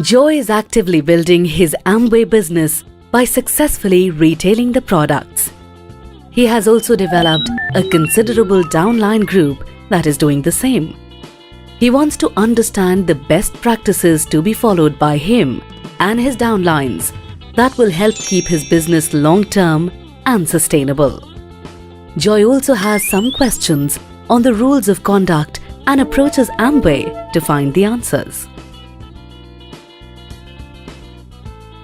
Joy is actively building his Amway business by successfully retailing the products. He has also developed a considerable downline group that is doing the same. He wants to understand the best practices to be followed by him and his downlines that will help keep his business long-term and sustainable. Joy also has some questions on the rules of conduct and approaches Amway to find the answers.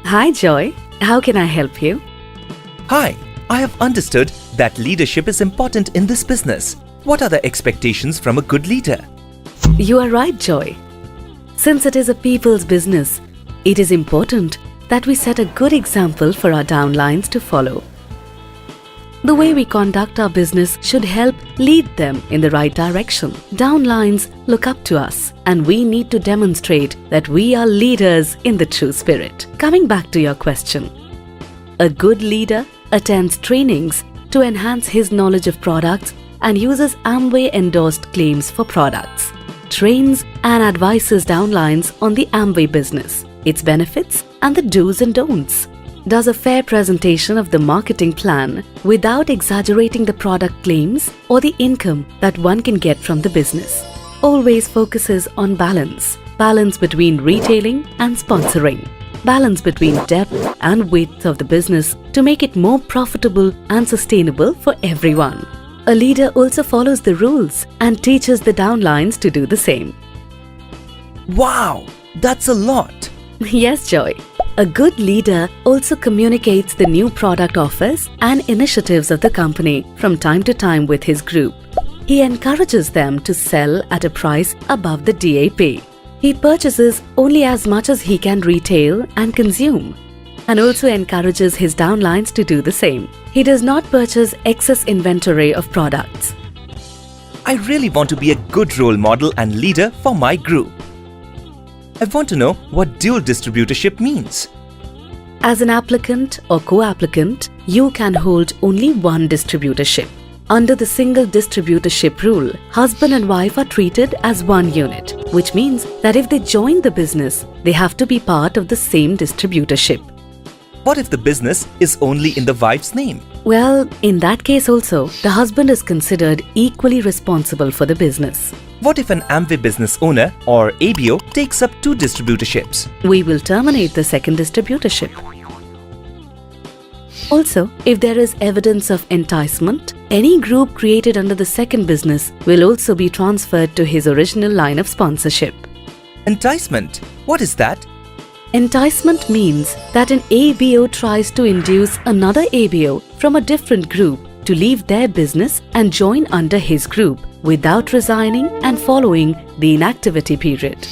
Hi Joy, how can I help you? Hi, I have understood that leadership is important in this business. What are the expectations from a good leader? You are right, Joy. Since it is a people's business, it is important that we set a good example for our downlines to follow. The way we conduct our business should help lead them in the right direction. Downlines look up to us, and we need to demonstrate that we are leaders in the true spirit. Coming back to your question, a good leader attends trainings to enhance his knowledge of products and uses Amway-endorsed claims for products, trains and advises downlines on the Amway business, its benefits and the do's and don'ts, does a fair presentation of the marketing plan without exaggerating the product claims or the income that one can get from the business, always focuses on balance between retailing and sponsoring, balance between depth and width of the business to make it more profitable and sustainable for everyone. A leader also follows the rules and teaches the downlines to do the same. Wow, that's a lot. Yes, Joy. A good leader also communicates the new product offers and initiatives of the company from time to time with his group. He encourages them to sell at a price above the DAP. He purchases only as much as he can retail and consume, and also encourages his downlines to do the same. He does not purchase excess inventory of products. I really want to be a good role model and leader for my group. I want to know what dual distributorship means. As an applicant or co-applicant, you can hold only one distributorship. Under the single distributorship rule, husband and wife are treated as one unit, which means that if they join the business, they have to be part of the same distributorship. What if the business is only in the wife's name? Well, in that case also, the husband is considered equally responsible for the business. What if an Amway business owner or ABO takes up 2 distributorships? We will terminate the second distributorship. Also, if there is evidence of enticement, any group created under the second business will also be transferred to his original line of sponsorship. Enticement? What is that? Enticement means that an ABO tries to induce another ABO from a different group to leave their business and join under his group without resigning and following the inactivity period.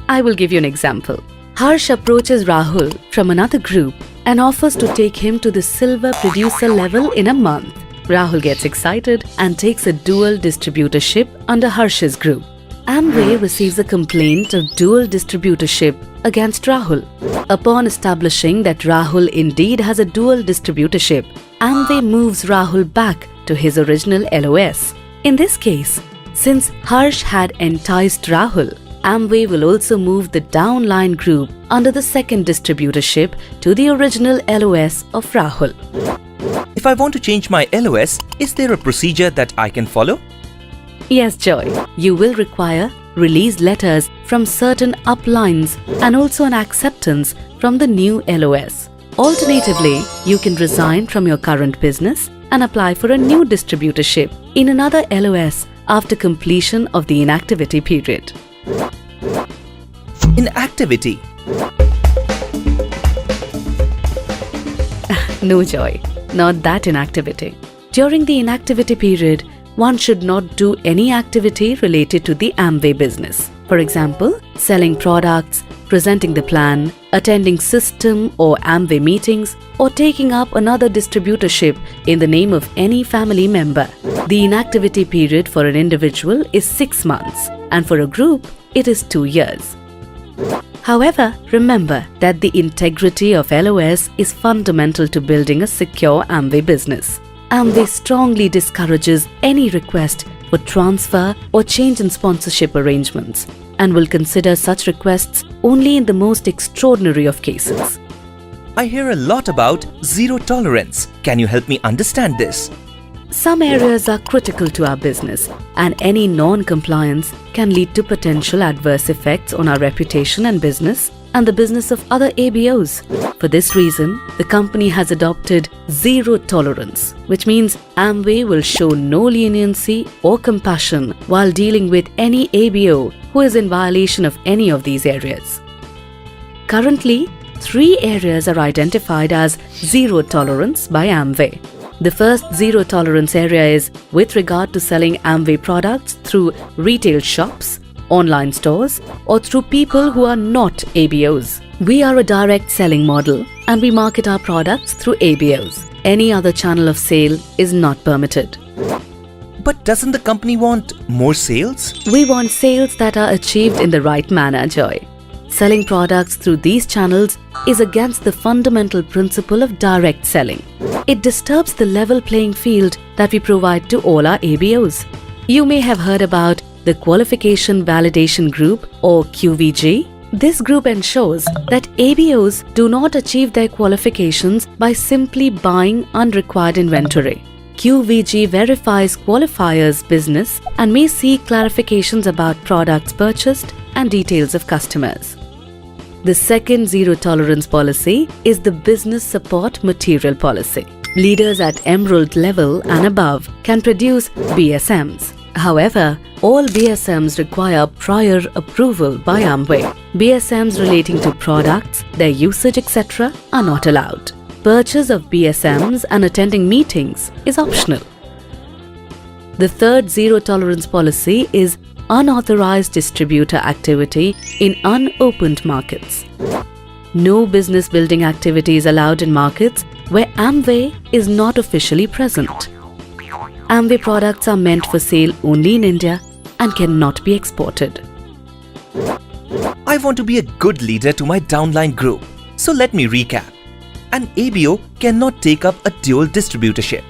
I will give you an example. Harsh approaches Rahul from another group and offers to take him to the silver producer level in a month. Rahul gets excited and takes a dual distributorship under Harsh's group. Amway receives a complaint of dual distributorship against Rahul. Upon establishing that Rahul indeed has a dual distributorship, Amway moves Rahul back to his original LOS. In this case, since Harsh had enticed Rahul, Amway will also move the downline group under the second distributorship to the original LOS of Rahul. If I want to change my LOS, is there a procedure that I can follow? Yes, Joy. You will require release letters from certain uplines and also an acceptance from the new LOS. Alternatively, you can resign from your current business and apply for a new distributorship in another LOS after completion of the inactivity period. Inactivity? No, Joy. Not that inactivity. During the inactivity period, one should not do any activity related to the Amway business. For example, selling products, presenting the plan, attending system or Amway meetings, or taking up another distributorship in the name of any family member. The inactivity period for an individual is 6 months, and for a group, it is 2 years. However, remember that the integrity of LOS is fundamental to building a secure Amway business. Amway strongly discourages any request for transfer or change in sponsorship arrangements and will consider such requests only in the most extraordinary of cases. I hear a lot about zero tolerance. Can you help me understand this? Some areas are critical to our business, and any non-compliance can lead to potential adverse effects on our reputation and business and the business of other ABOs. For this reason, the company has adopted zero tolerance, which means Amway will show no leniency or compassion while dealing with any ABO who is in violation of any of these areas. Currently, 3 areas are identified as zero tolerance by Amway. The first zero tolerance area is with regard to selling Amway products through retail shops, online stores, or through people who are not ABOs. We are a direct selling model and we market our products through ABOs. Any other channel of sale is not permitted. But doesn't the company want more sales? We want sales that are achieved in the right manner, Joy. Selling products through these channels is against the fundamental principle of direct selling. It disturbs the level playing field that we provide to all our ABOs. You may have heard about the Qualification Validation Group or QVG. This group ensures that ABOs do not achieve their qualifications by simply buying unrequired inventory. QVG verifies qualifiers' business and may seek clarifications about products purchased and details of customers. The second zero tolerance policy is the business support material policy. Leaders at emerald level and above can produce BSMs. However, all BSMs require prior approval by Amway. BSMs relating to products, their usage, etc. are not allowed. Purchase of BSMs and attending meetings is optional. The third zero tolerance policy is unauthorized distributor activity in unopened markets. No business building activity is allowed in markets where Amway is not officially present. Amway products are meant for sale only in India and cannot be exported. I want to be a good leader to my downline group. So let me recap. An ABO cannot take up a dual distributorship.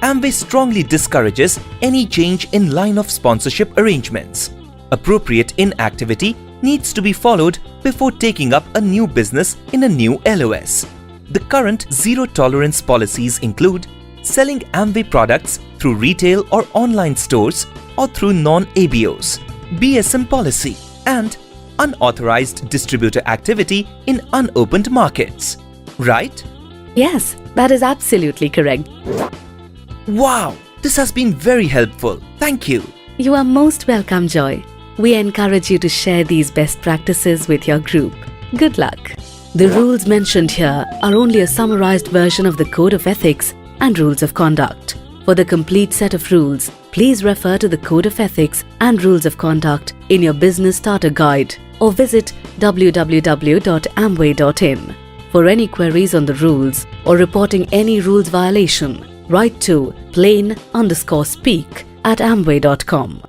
Amway strongly discourages any change in line of sponsorship arrangements. Appropriate inactivity needs to be followed before taking up a new business in a new LOS. The current zero tolerance policies include selling Amway products through retail or online stores or through non-ABOs, BSM policy, and unauthorized distributor activity in unopened markets. Right? Yes, that is absolutely correct. Wow! This has been very helpful. Thank you. You are most welcome, Joy. We encourage you to share these best practices with your group. Good luck. The rules mentioned here are only a summarized version of the Code of Ethics and Rules of Conduct. For the complete set of rules, please refer to the Code of Ethics and Rules of Conduct in your Business Starter Guide or visit www.amway.in. For any queries on the rules or reporting any rules violation, write to plain_speak@amway.com.